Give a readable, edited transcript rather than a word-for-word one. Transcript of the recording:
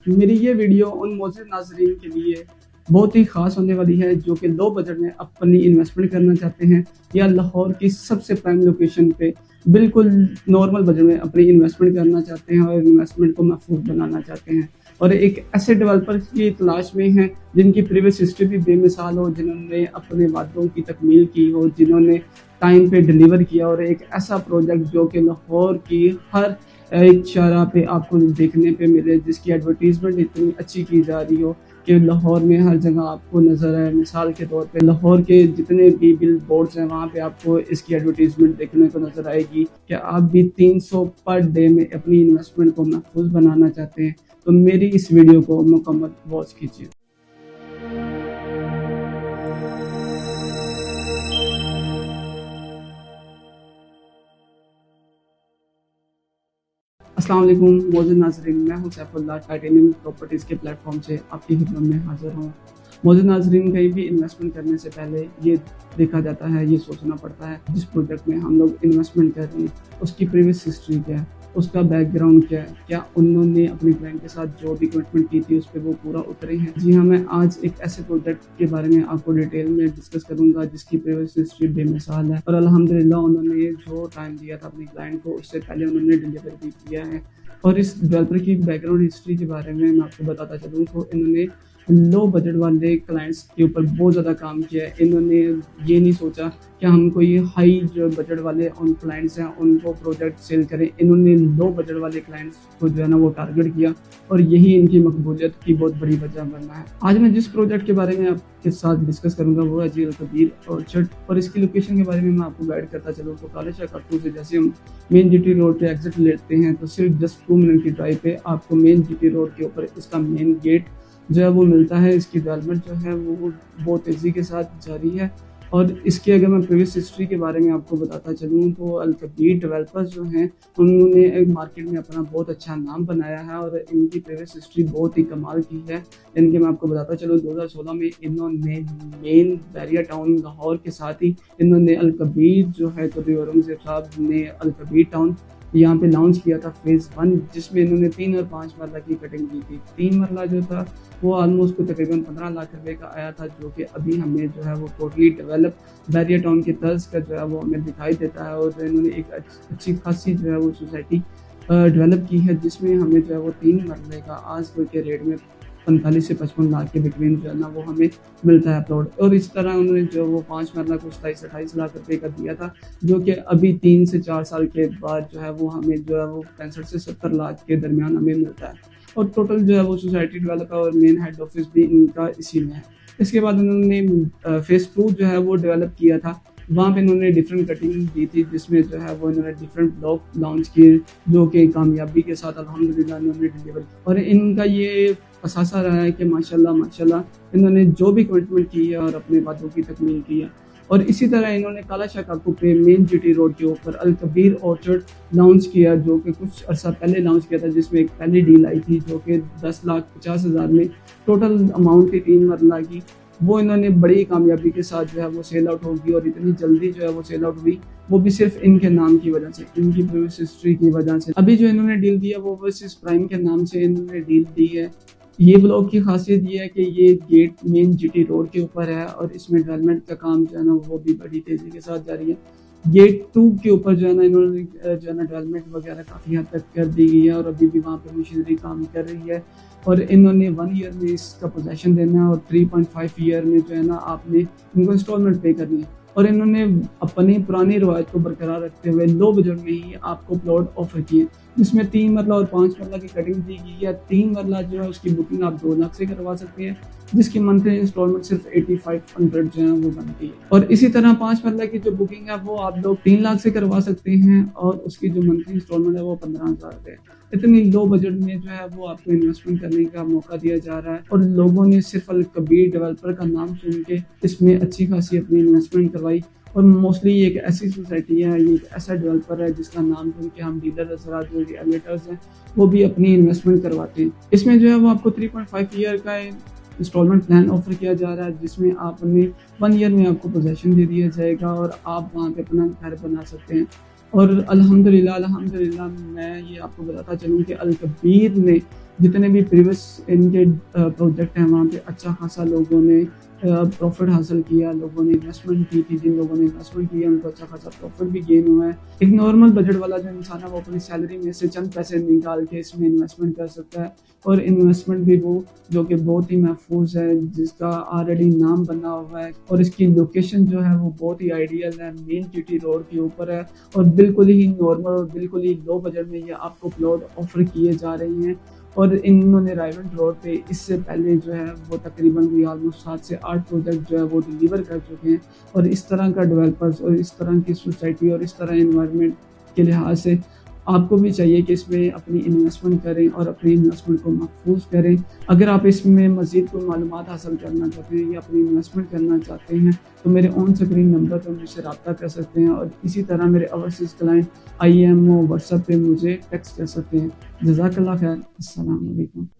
میری یہ ویڈیو ان معزز ناظرین کے لیے بہت ہی خاص ہونے والی ہے جو کہ لو بجٹ میں اپنی انویسٹمنٹ کرنا چاہتے ہیں یا لاہور کی سب سے پرائم لوکیشن پہ بالکل نارمل بجٹ میں اپنی انویسٹمنٹ کرنا چاہتے ہیں اور انویسٹمنٹ کو محفوظ بنانا چاہتے ہیں اور ایک ایسے ڈیولپر کی تلاش میں ہیں جن کی پریویس ہسٹری بھی بے مثال ہو، جنہوں نے اپنے وعدوں کی تکمیل کی ہو، جنہوں نے ٹائم پہ ڈیلیور کیا، اور ایک ایسا پروجیکٹ جو کہ لاہور کی ہر ایک شارع پہ آپ کو دیکھنے پہ ملے، جس کی ایڈورٹیزمنٹ اتنی اچھی کی جا رہی ہو کہ لاہور میں ہر جگہ آپ کو نظر آئے۔ مثال کے طور پہ لاہور کے جتنے بھی بل بورڈز ہیں وہاں پہ آپ کو اس کی ایڈورٹیزمنٹ دیکھنے کو نظر آئے گی کہ آپ بھی 300 پر ڈے میں اپنی انویسٹمنٹ کو محفوظ بنانا چاہتے ہیں تو میری اس ویڈیو کو مکمل واچ کیجیے۔ السلام علیکم معزز ناظرین، میں ہوں سیف اللہ، ٹائٹینیم پراپرٹیز کے پلیٹ فارم سے آپ کی خدمت میں حاضر ہوں۔ معزز ناظرین، کہیں بھی انویسٹمنٹ کرنے سے پہلے یہ دیکھا جاتا ہے، یہ سوچنا پڑتا ہے جس پروجیکٹ میں ہم لوگ انویسٹمنٹ کر رہے ہیں اس کی پریویس ہسٹری کیا ہے، اس کا بیک گراؤنڈ کیا ہے، کیا انہوں نے اپنے کلائنٹ کے ساتھ جو بھی کمٹمنٹ کی تھی اس پہ وہ پورا اترے ہیں۔ جی ہاں، میں آج ایک ایسے پروجیکٹ کے بارے میں آپ کو ڈیٹیل میں ڈسکس کروں گا جس کی پریویس ہسٹری بے مثال ہے اور الحمدللہ انہوں نے جو ٹائم دیا تھا اپنے کلائنٹ کو اس سے پہلے انہوں نے ڈیلیور بھی کیا ہے۔ اور اس ڈیولپر کی بیک گراؤنڈ ہسٹری کے بارے میں آپ کو بتاتا چلوں تو انہوں نے لو بجٹ والے کلائنٹس کے اوپر بہت زیادہ کام کیا ہے۔ انہوں نے یہ نہیں سوچا کہ ہم کوئی ہائی جو بجٹ والے ان کلائنٹس ہیں ان کو پروجیکٹ سیل کریں، انہوں نے لو بجٹ والے کلائنٹس کو جو ہے نا وہ ٹارگٹ کیا اور یہی ان کی مقبولیت کی بہت بڑی وجہ بننا ہے۔ آج میں جس پروجیکٹ کے بارے میں آپ کے ساتھ ڈسکس کروں گا وہ ہے جی الکبیر آرچرڈ، اور اس کی لوکیشن کے بارے میں آپ کو گائڈ کرتا چلوں تو کالج شاہ کارٹون سے جیسے ہم مین جی ٹی روڈ پہ ایگزٹ لیتے ہیں تو صرف جسٹ 2 منٹ کی ڈرائیو پہ آپ کو مین جی ٹی روڈ کے اوپر اس کا مین گیٹ جو ہے وہ ملتا ہے۔ اس کی ڈیولپمنٹ جو ہے وہ بہت تیزی کے ساتھ جاری ہے اور اس کے اگر میں پریویس ہسٹری کے بارے میں آپ کو بتاتا چلوں تو الکبیر ڈیولپرز جو ہیں انہوں نے ایک مارکیٹ میں اپنا بہت اچھا نام بنایا ہے اور ان کی پریویس ہسٹری بہت ہی کمال کی ہے۔ ان کے میں آپ کو بتاتا چلوں 2016 میں انہوں نے مین بیریا ٹاؤن لاہور کے ساتھ ہی انہوں نے الکبیر جو ہے قدری اورنگزیب صاحب نے الکبیر ٹاؤن یہاں پہ لانچ کیا تھا فیز 1، جس میں انہوں نے 3 اور 5 مرلہ کی کٹنگ کی تھی۔ 3 مرلہ جو تھا وہ آلموسٹ کو تقریباً 15 لاکھ روپے کا آیا تھا، جو کہ ابھی ہمیں جو ہے وہ ٹوٹلی ڈیولپ بیریا ٹاؤن کے طرز کا جو ہے وہ ہمیں دکھائی دیتا ہے اور انہوں نے ایک اچھی خاصی جو ہے وہ سوسائٹی ڈیولپ کی ہے جس میں ہمیں جو ہے وہ 3 مرلے کا آج کل کے ریٹ میں 45 سے 55 لاکھ کے بٹوین جو ہے نا وہ ہمیں ملتا ہے پلاٹ، اور اس طرح انہوں نے جو وہ 5 مرلہ کو 27-28 لاکھ روپے کا دیا تھا، جو کہ ابھی 3 سے 4 سال کے بعد جو ہے وہ ہمیں جو ہے وہ 65 سے 70 لاکھ کے درمیان ہمیں ملتا ہے، اور ٹوٹل جو ہے وہ سوسائٹی ڈیولپ ہے اور مین ہیڈ آفس بھی ان کا اسی میں ہے۔ اس کے بعد انہوں نے فیس 2 جو ہے وہ ڈیولپ کیا تھا، وہاں پہ انہوں نے ڈفرینٹ کٹنگ دی تھی جس میں جو ہے وہ انہوں نے ڈفرینٹ بلاک لانچ کیے جو کہ کامیابی کے ساتھ الحمدللہ انہوں نے ڈیلیور کیا، اور ان کا یہ اثاثہ رہا ہے کہ ماشاءاللہ انہوں نے جو بھی کمٹمنٹ کی ہے اور اپنے وعدوں کی تکمیل کی ہے۔ اور اسی طرح انہوں نے کالا شاہ کارکو پہ مین جی ٹی روڈ کے اوپر الکبیر آرچرڈ لانچ کیا، جو کہ کچھ عرصہ پہلے لانچ کیا تھا، جس میں ایک پہلی ڈیل آئی تھی جو کہ 10,50,000 میں ٹوٹل اماؤنٹ تھی 3 مرلہ کی، وہ انہوں نے بڑی کامیابی کے ساتھ جو ہے وہ سیل آؤٹ ہوگی، اور اتنی جلدی جو ہے وہ سیل آؤٹ ہوئی وہ بھی صرف ان کے نام کی وجہ سے، ان کی پریویس ہسٹری کی وجہ سے۔ ابھی جو انہوں نے ڈیل دیا وہ بس پرائم کے نام سے انہوں نے ڈیل دی ہے۔ یہ بلاک کی خاصیت یہ ہے کہ یہ گیٹ مین جی ٹی روڈ کے اوپر ہے اور اس میں ڈیولپمنٹ کا کام جو ہے نا وہ بھی بڑی تیزی کے ساتھ جاری ہے۔ گیٹ 2 کے اوپر جو ہے نا انہوں نے جو ہے نا ڈیولپمنٹ وغیرہ کافی حد تک کر دی گئی ہے اور ابھی بھی وہاں پہ مشینری کام کر رہی ہے، اور انہوں نے 1 ایئر میں اس کا پوزیشن دینا ہے اور 3.5 ایئر میں جو ہے نا آپ نے ان کو انسٹالمنٹ پے کرنی ہے، اور انہوں نے اپنی پرانی روایت کو برقرار رکھتے ہوئے لو بجٹ میں ہی آپ کو پلاٹ آفر کیے، جس میں 3 مرلہ اور 5 مرلہ کی کٹنگ دی گئی ہے۔ 3 مرلہ جو ہے اس کی بکنگ آپ 2 لاکھ سے کروا سکتے ہیں، جس کی منتھلی انسٹالمنٹ صرف 8500 جو ہے وہ بنتی ہے، اور اسی طرح 5 مرلہ کی جو بکنگ ہے وہ آپ لوگ 3 لاکھ سے کروا سکتے ہیں اور اس کی جو منتھلی انسٹالمنٹ ہے وہ 15,000 روپے ہے۔ اتنی لو بجٹ میں جو ہے وہ آپ کو انویسٹمنٹ کرنے کا موقع دیا جا رہا ہے، اور لوگوں نے صرف الکبیر ڈیولپر کا نام سن کے اس میں اچھی خاصی اپنی انویسٹمنٹ کروائی، اور موسٹلی یہ ایک ایسی سوسائٹی ہے، یہ ایک ایسا ڈیولپر ہے جس کا نام سن کے ہم ڈیلر حضرات جو ریئلٹرز ہیں وہ بھی اپنی انویسٹمنٹ کرواتے ہیں۔ اس میں جو ہے وہ آپ کو 3.5 ایئر کا انسٹالمنٹ پلان آفر کیا جا رہا ہے، جس میں آپ نے 1 ایئر میں آپ کو پوزیشن دے دیا جائے گا اور آپ وہاں پہ اپنا گھر بنا سکتے ہیں۔ اور الحمدللہ میں یہ آپ کو بتاتا چلوں کہ الکبیر نے جتنے بھی پریویس ان کے پروجیکٹ ہیں وہاں پہ اچھا خاصا لوگوں نے پروفٹ حاصل کیا، لوگوں نے انویسٹمنٹ کی تھی، جن لوگوں نے انویسٹمنٹ کیا ان کو اچھا خاصا پروفٹ بھی گین ہوا ہے۔ ایک نارمل بجٹ والا جو انسان ہے وہ اپنی سیلری میں سے چند پیسے نکال کے اس میں انویسٹمنٹ کر سکتا ہے، اور انویسٹمنٹ بھی وہ جو کہ بہت ہی محفوظ ہے، جس کا آلریڈی نام بنا ہوا ہے، اور اس کی لوکیشن جو ہے وہ بہت ہی آئیڈیل ہے، مین جی روڈ کے اوپر ہے، اور بالکل ہی نارمل اور بالکل ہی لو بجٹ میں یہ آپ کو پلاٹ آفر کیے جا رہی ہیں۔ اور انہوں نے رائیونٹ روڈ پہ اس سے پہلے جو ہے وہ تقریباً بھی آلموسٹ 7 سے 8 پروجیکٹ جو ہے وہ ڈیلیور کر چکے ہیں، اور اس طرح کا ڈیولپرز اور اس طرح کی سوسائٹی اور اس طرح انوائرمنٹ کے لحاظ سے آپ کو بھی چاہیے کہ اس میں اپنی انویسٹمنٹ کریں اور اپنی انویسٹمنٹ کو محفوظ کریں۔ اگر آپ اس میں مزید کوئی معلومات حاصل کرنا چاہتے ہیں یا اپنی انویسٹمنٹ کرنا چاہتے ہیں تو میرے آن اسکرین نمبر پر مجھ سے رابطہ کر سکتے ہیں، اور اسی طرح میرے اوورسیز کلائنٹ IMO WhatsApp پہ مجھے ٹیکسٹ کر سکتے ہیں۔ جزاک اللہ خیر، السلام علیکم۔